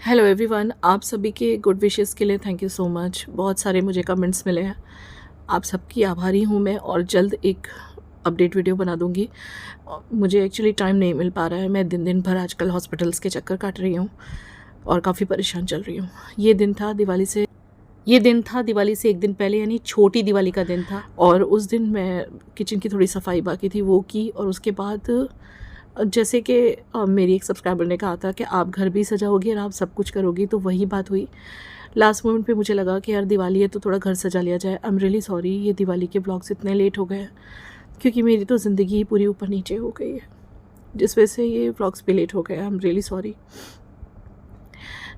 Hello everyone, आप सभी के गुड विशेस के लिए थैंक यू सो मच। बहुत सारे मुझे कमेंट्स मिले हैं, आप सबकी आभारी हूँ मैं। और जल्द एक अपडेट वीडियो बना दूँगी। मुझे एक्चुअली टाइम नहीं मिल पा रहा है। मैं दिन दिन भर आजकल हॉस्पिटल्स के चक्कर काट रही हूँ और काफ़ी परेशान चल रही हूँ। ये दिन था दिवाली से एक दिन पहले, यानी छोटी दिवाली का दिन था। और उस दिन मैं किचन की थोड़ी सफाई बाकी थी वो की, और उसके बाद जैसे कि मेरी एक सब्सक्राइबर ने कहा था कि आप घर भी सजाओगी और आप सब कुछ करोगी, तो वही बात हुई। लास्ट मोमेंट पे मुझे लगा कि यार दिवाली है तो थोड़ा घर सजा लिया जाए। आई एम रियली सॉरी ये दिवाली के ब्लॉग्स इतने लेट हो गए हैं, क्योंकि मेरी तो ज़िंदगी ही पूरी ऊपर नीचे हो गई है, जिस वजह से ये व्लॉग्स भी लेट हो गए। I am really sorry.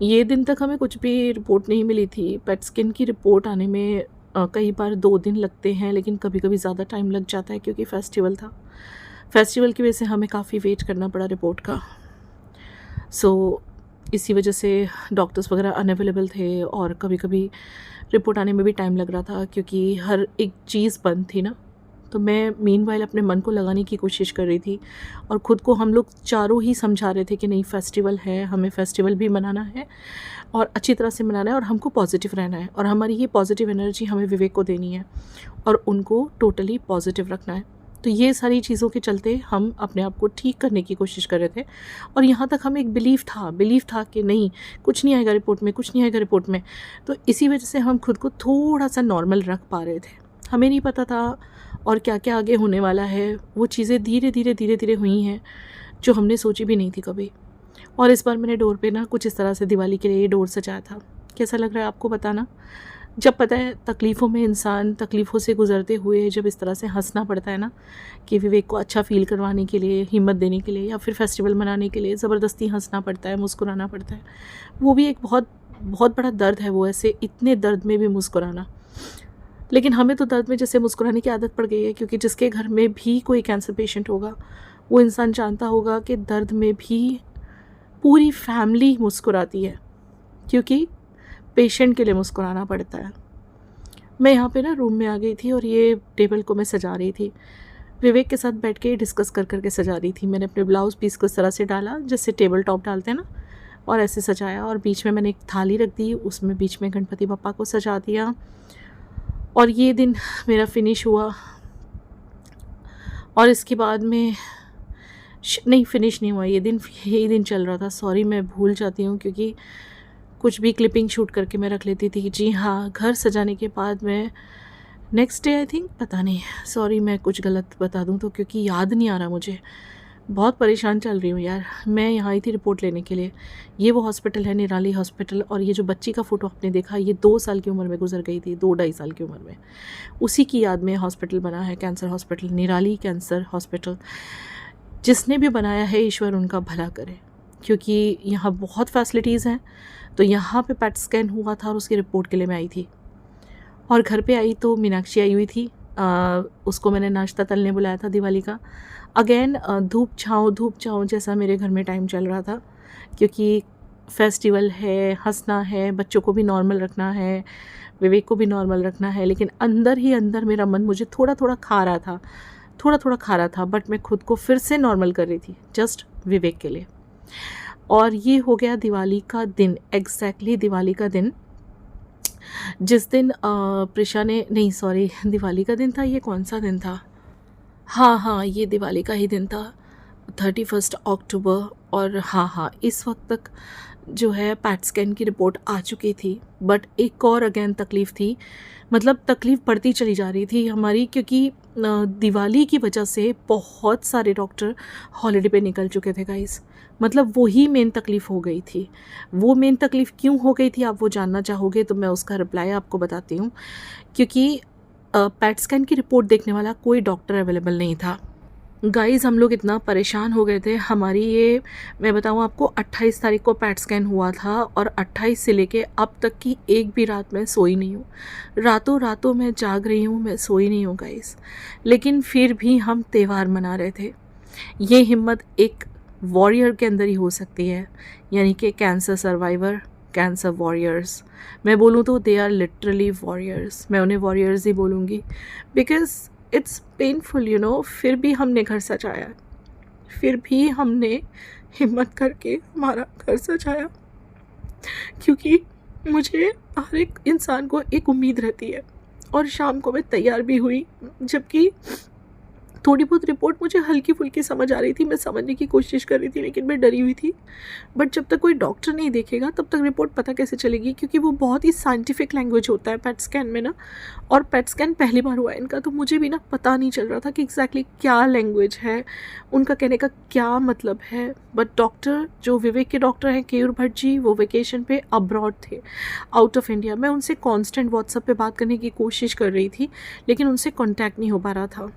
ये दिन तक हमें कुछ भी रिपोर्ट नहीं मिली थी। पेट स्किन की रिपोर्ट आने में कई बार 2 दिन लगते हैं, लेकिन कभी कभी ज़्यादा टाइम लग जाता है, क्योंकि फेस्टिवल था। फेस्टिवल की वजह से हमें काफ़ी वेट करना पड़ा रिपोर्ट का। इसी वजह से डॉक्टर्स वगैरह अनअवेलेबल थे, और कभी कभी रिपोर्ट आने में भी टाइम लग रहा था, क्योंकि हर एक चीज़ बंद थी ना। तो मैं मीनवाइल अपने मन को लगाने की कोशिश कर रही थी, और ख़ुद को हम लोग चारों ही समझा रहे थे कि नहीं, फेस्टिवल है, हमें फेस्टिवल भी मनाना है और अच्छी तरह से मनाना है, और हमको पॉजिटिव रहना है, और हमारी ये पॉजिटिव एनर्जी हमें विवेक को देनी है और उनको टोटली पॉजिटिव रखना है। तो ये सारी चीज़ों के चलते हम अपने आप को ठीक करने की कोशिश कर रहे थे। और यहाँ तक हमें एक बिलीव था कि नहीं, कुछ नहीं आएगा रिपोर्ट में। तो इसी वजह से हम खुद को थोड़ा सा नॉर्मल रख पा रहे थे। हमें नहीं पता था और क्या क्या आगे होने वाला है। वो चीज़ें धीरे धीरे हुई हैं जो हमने सोची भी नहीं थी कभी। और इस बार मैंने डोर पे ना कुछ इस तरह से दिवाली के लिए ये डोर सजाया था। कैसा लग रहा है आपको बताना। जब पता है तकलीफ़ों में इंसान तकलीफ़ों से गुज़रते हुए जब इस तरह से हंसना पड़ता है ना, कि विवेक को अच्छा फ़ील करवाने के लिए, हिम्मत देने के लिए, या फिर फेस्टिवल मनाने के लिए ज़बरदस्ती हंसना पड़ता है, मुस्कुराना पड़ता है। वो भी एक बहुत बहुत बड़ा दर्द है, वो ऐसे इतने दर्द में भी मुस्कुराना। लेकिन हमें तो दर्द में जैसे मुस्कुराने की आदत पड़ गई है, क्योंकि जिसके घर में भी कोई कैंसर पेशेंट होगा वो इंसान जानता होगा कि दर्द में भी पूरी फैमिली मुस्कुराती है, क्योंकि पेशेंट के लिए मुस्कुराना पड़ता है। मैं यहाँ पे ना रूम में आ गई थी और ये टेबल को मैं सजा रही थी। विवेक के साथ बैठ के डिस्कस कर करके सजा रही थी। मैंने अपने ब्लाउज़ पीस को इस तरह से डाला जैसे टेबल टॉप डालते हैं ना, और ऐसे सजाया। और बीच में मैंने एक थाली रख दी, उसमें बीच में गणपति बप्पा को सजा दिया। और ये दिन मेरा फिनिश हुआ। और इसके बाद में नहीं, फिनिश नहीं हुआ, यही दिन चल रहा था। सॉरी, मैं भूल जाती हूँ, क्योंकि कुछ भी क्लिपिंग शूट करके मैं रख लेती थी। जी हाँ, घर सजाने के बाद मैं नेक्स्ट डे, आई थिंक, पता नहीं, सॉरी मैं कुछ गलत बता दूँ तो, क्योंकि याद नहीं आ रहा मुझे। बहुत परेशान चल रही हूँ यार। मैं यहाँ आई थी रिपोर्ट लेने के लिए। ये वो हॉस्पिटल है, निराली हॉस्पिटल। और ये जो बच्ची का फ़ोटो आपने देखा, ये 2 साल की उम्र में गुजर गई थी, 2-2.5 साल की उम्र में। उसी की याद में हॉस्पिटल बना है, कैंसर हॉस्पिटल, निराली कैंसर हॉस्पिटल। जिसने भी बनाया है, ईश्वर उनका भला करे, क्योंकि यहाँ बहुत फैसिलिटीज़ हैं। तो यहाँ पे पेट स्कैन हुआ था और उसकी रिपोर्ट के लिए मैं आई थी। और घर पे आई तो मीनाक्षी आई हुई थी। उसको मैंने नाश्ता तलने बुलाया था दिवाली का। अगेन धूप छाँव जैसा मेरे घर में टाइम चल रहा था, क्योंकि फेस्टिवल है, हंसना है, बच्चों को भी नॉर्मल रखना है, विवेक को भी नॉर्मल रखना है। लेकिन अंदर ही अंदर मेरा मन मुझे थोड़ा थोड़ा खा रहा था, बट मैं खुद को फिर से नॉर्मल कर रही थी, जस्ट विवेक के लिए। और ये हो गया दिवाली का दिन, एग्जैक्टली दिवाली का दिन, जिस दिन प्रिशा ने, नहीं सॉरी, दिवाली का दिन था। ये कौन सा दिन था? हाँ, ये दिवाली का ही दिन था, 31 अक्टूबर। और हाँ, इस वक्त तक जो है पैट स्कैन की रिपोर्ट आ चुकी थी। बट एक और अगेन तकलीफ़ थी, मतलब तकलीफ़ बढ़ती चली जा रही थी हमारी, क्योंकि दिवाली की वजह से बहुत सारे डॉक्टर हॉलिडे पे निकल चुके थे गाइस। मतलब वही मेन तकलीफ़ हो गई थी। वो मेन तकलीफ़ क्यों हो गई थी, आप वो जानना चाहोगे तो मैं उसका रिप्लाई आपको बताती हूँ। क्योंकि पैट स्कैन की रिपोर्ट देखने वाला कोई डॉक्टर अवेलेबल नहीं था गाइज़। हम लोग इतना परेशान हो गए थे। हमारी ये, मैं बताऊँ आपको, 28 तारीख को पैट स्कैन हुआ था, और 28 से लेके अब तक की एक भी रात मैं सोई नहीं हूँ। रातों मैं जाग रही हूँ, मैं सोई नहीं हूँ गाइज़। लेकिन फिर भी हम त्यौहार मना रहे थे। ये हिम्मत एक वॉरियर के अंदर ही हो सकती है, यानी कि कैंसर सर्वाइवर, कैंसर वॉरियर्स। मैं बोलूँ तो दे आर लिटरली वॉरियर्स। मैं उन्हें वॉरियर्स ही बोलूँगी, because it's painful, you know. फिर भी हमने घर सजाया, फिर भी हमने हिम्मत करके हमारा घर सजाया। क्योंकि मुझे हर एक इंसान को एक उम्मीद रहती है। और शाम को मैं तैयार भी हुई, जबकि थोड़ी बहुत रिपोर्ट मुझे हल्की फुल्की समझ आ रही थी, मैं समझने की कोशिश कर रही थी, लेकिन मैं डरी हुई थी। बट जब तक कोई डॉक्टर नहीं देखेगा तब तक रिपोर्ट पता कैसे चलेगी, क्योंकि वो बहुत ही साइंटिफिक लैंग्वेज होता है पेट स्कैन में ना। और पेट स्कैन पहली बार हुआ है इनका, तो मुझे भी ना पता नहीं चल रहा था कि एग्जैक्टली क्या लैंग्वेज है, उनका कहने का क्या मतलब है। बट डॉक्टर जो विवेक के डॉक्टर हैं केयूर भट्ट जी, वो वेकेशन पे अब्रॉड थे, आउट ऑफ इंडिया। मैं उनसे कांस्टेंट व्हाट्सएप पे बात करने की कोशिश कर रही थी, लेकिन उनसे कांटेक्ट नहीं हो पा रहा था।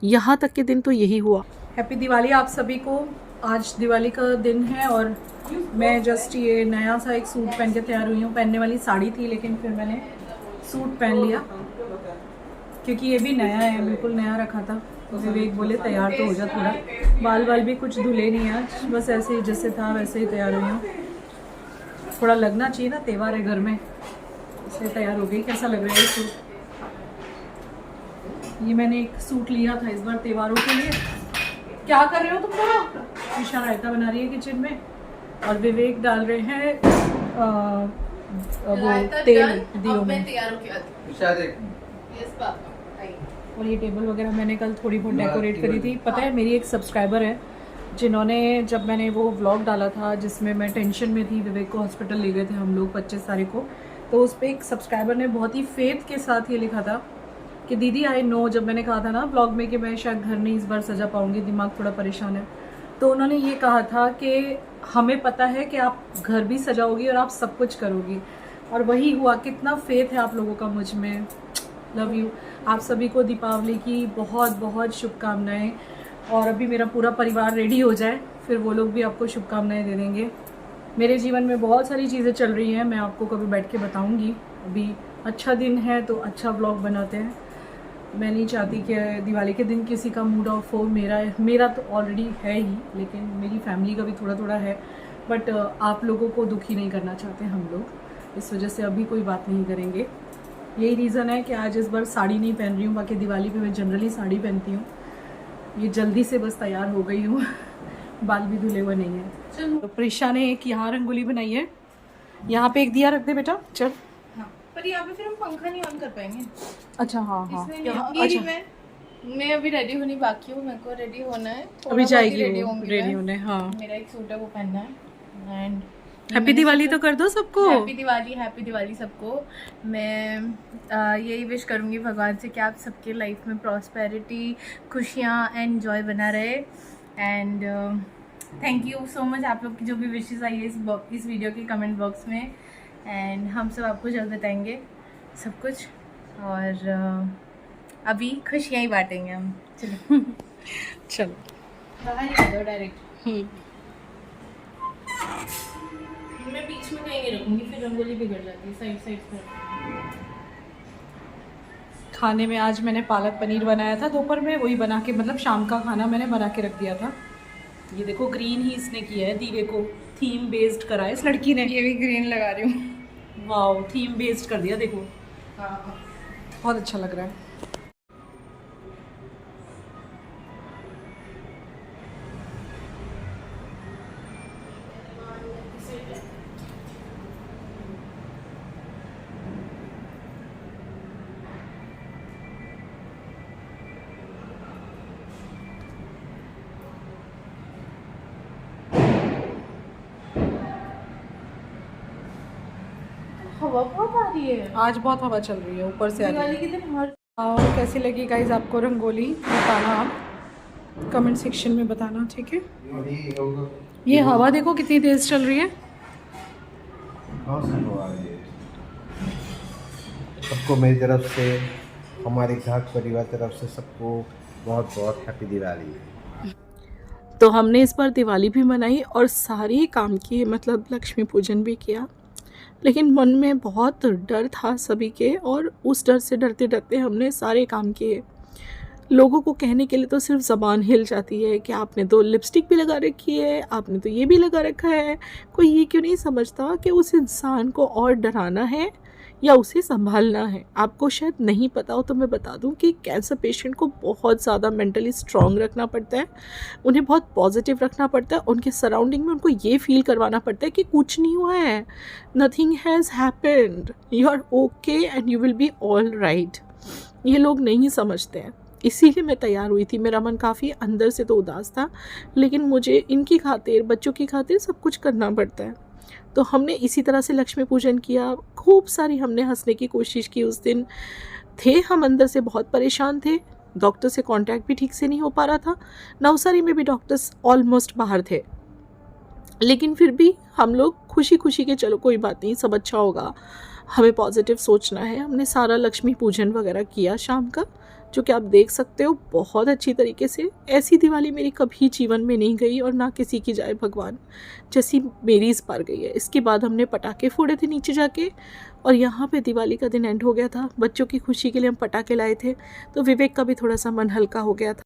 यहाँ तक के दिन तो यही हुआ। हैप्पी दिवाली आप सभी को। आज दिवाली का दिन है और मैं जस्ट ये नया सा एक सूट पहन के तैयार हुई हूँ। पहनने वाली साड़ी थी, लेकिन फिर मैंने सूट पहन लिया क्योंकि ये भी नया है, बिल्कुल नया रखा था। तो विवेक बोले तैयार तो हो जा थोड़ा। बाल भी कुछ धुले नहीं आज, बस ऐसे ही जैसे था वैसे ही तैयार हुई हूँ। थोड़ा लगना चाहिए ना, त्योहार है घर में, इसलिए तैयार हो गई। कैसा लग रहा है ये सूट? ये मैंने एक सूट लिया था इस बार त्योहारों के लिए। क्या कर रहे हो तुम लोग? ईशा रायता बना रही है किचन में और विवेक डाल रहे हैं वो तेल दियो में। और ये टेबल वगैरह मैंने कल थोड़ी बहुत डेकोरेट करी थी। पता है मेरी एक सब्सक्राइबर है जिन्होंने, जब मैंने वो व्लॉग डाला था जिसमें मैं टेंशन में थी, विवेक को हॉस्पिटल ले गए थे हम लोग 25 तारीख को, तो उस पर एक सब्सक्राइबर ने बहुत ही फेथ के साथ ये लिखा था कि दीदी आई नो, जब मैंने कहा था ना ब्लॉग में कि मैं शायद घर नहीं इस बार सजा पाऊंगी, दिमाग थोड़ा परेशान है, तो उन्होंने ये कहा था कि हमें पता है कि आप घर भी सजाओगी और आप सब कुछ करोगी। और वही हुआ। कितना फेथ है आप लोगों का मुझ में। Love you. आप सभी को दीपावली की बहुत बहुत शुभकामनाएं। और अभी मेरा पूरा परिवार रेडी हो जाए, फिर वो लोग भी आपको शुभकामनाएं दे देंगे। मेरे जीवन में बहुत सारी चीज़ें चल रही हैं, मैं आपको कभी बैठ के बताऊँगी। अभी अच्छा दिन है तो अच्छा व्लॉग बनाते हैं। मैं नहीं चाहती कि दिवाली के दिन किसी का मूड ऑफ हो। मेरा तो ऑलरेडी है ही, लेकिन मेरी फैमिली का भी थोड़ा थोड़ा है। बट आप लोगों को दुखी नहीं करना चाहते हम लोग, इस वजह से अभी कोई बात नहीं करेंगे। यही रीज़न है कि आज इस बार साड़ी नहीं पहन रही हूँ। बाकी दिवाली पे मैं जनरली साड़ी पहनती हूँ। ये जल्दी से बस तैयार हो गई हूँ बाल भी धुले हुए नहीं है। तो प्रिशा ने एक यहाँ रंगोली बनाई है। यहाँ पे एक दिया रख दे बेटा, चल। पर यहाँ पे फिर हम पंखा नहीं ऑन कर पाएंगे। अच्छा हाँ हाँ। अच्छा मैं अभी रेडी होनी बाकी हूँ, मेरे को रेडी होना है, अभी जाएगी रेडी होने। हाँ मेरा एक सूट है वो पहनना है। एंड हैप्पी दिवाली तो कर दो सबको। हैप्पी दिवाली सबको। मैं यही विश करूँगी भगवान से कि आप सबके लाइफ में प्रॉस्पेरिटी, खुशियाँ एंड जॉय बना रहे। And thank you so much आप लोग की जो भी विशेस आई है इस वीडियो के कमेंट बॉक्स में। एंड हम सब आपको जल्द बताएंगे सब कुछ। और अभी खुशियाँ ही बांटेंगे हम। चलो चलो बाहर ही दो डायरेक्ट। मैं बीच में कहीं नहीं रखूँगी, फिर रंगोली बिगड़ जाती है साइड साइड पर। खाने में आज मैंने पालक पनीर बनाया था दोपहर में, वही बना के, मतलब शाम का खाना मैंने बना के रख दिया था। ये देखो ग्रीन ही इसने किया है, दीवे को थीम बेस्ड करा है इस लड़की ने। ये भी ग्रीन लगा रही हूँ। वाओ, थीम बेस्ड कर दिया देखो। हाँ बहुत अच्छा लग रहा है। हवा बहुत आ रही है आज, बहुत हवा चल रही है, ऊपर से आ रही दिवाली है। के दिन हर। और कैसी लगी गाइज आपको रंगोली, बताना आप कमेंट सेक्शन में बताना, ठीक है। ये हवा देखो कितनी तेज चल रही है। सबको मेरी तरफ से, हमारे घाट परिवार तरफ से सबको बहुत बहुत हैप्पी दिवाली। तो हमने इस बार दिवाली भी मनाई और सारे काम किए, मतलब लक्ष्मी पूजन भी किया। लेकिन मन में बहुत डर था सभी के, और उस डर से डरते डरते हमने सारे काम किए। लोगों को कहने के लिए तो सिर्फ ज़बान हिल जाती है कि आपने तो लिपस्टिक भी लगा रखी है, आपने तो ये भी लगा रखा है। कोई ये क्यों नहीं समझता कि उस इंसान को और डराना है या उसे संभालना है। आपको शायद नहीं पता हो तो मैं बता दूं कि कैंसर पेशेंट को बहुत ज़्यादा मेंटली स्ट्रांग रखना पड़ता है, उन्हें बहुत पॉजिटिव रखना पड़ता है, उनके सराउंडिंग में उनको ये फील करवाना पड़ता है कि कुछ नहीं हुआ है, nothing has happened, you are okay and you will be all right. ये लोग नहीं समझते हैं, इसीलिए मैं तैयार हुई थी। मेरा मन काफ़ी अंदर से तो उदास था, लेकिन मुझे इनकी खातिर, बच्चों की खातिर सब कुछ करना पड़ता है। तो हमने इसी तरह से लक्ष्मी पूजन किया, खूब सारी हमने हंसने की कोशिश की। उस दिन थे हम अंदर से बहुत परेशान थे, डॉक्टर से कांटेक्ट भी ठीक से नहीं हो पा रहा था, नवसारी में भी डॉक्टर्स ऑलमोस्ट बाहर थे, लेकिन फिर भी हम लोग खुशी खुशी के चलो कोई बात नहीं, सब अच्छा होगा, हमें पॉजिटिव सोचना है। हमने सारा लक्ष्मी पूजन वगैरह किया शाम का, जो कि आप देख सकते हो बहुत अच्छी तरीके से। ऐसी दिवाली मेरी कभी जीवन में नहीं गई और ना किसी की जाए भगवान जैसी मेरी इस बार गई है। इसके बाद हमने पटाखे फोड़े थे नीचे जाके, और यहाँ पे दिवाली का दिन एंड हो गया था। बच्चों की खुशी के लिए हम पटाखे लाए थे, तो विवेक का भी थोड़ा सा मन हल्का हो गया था।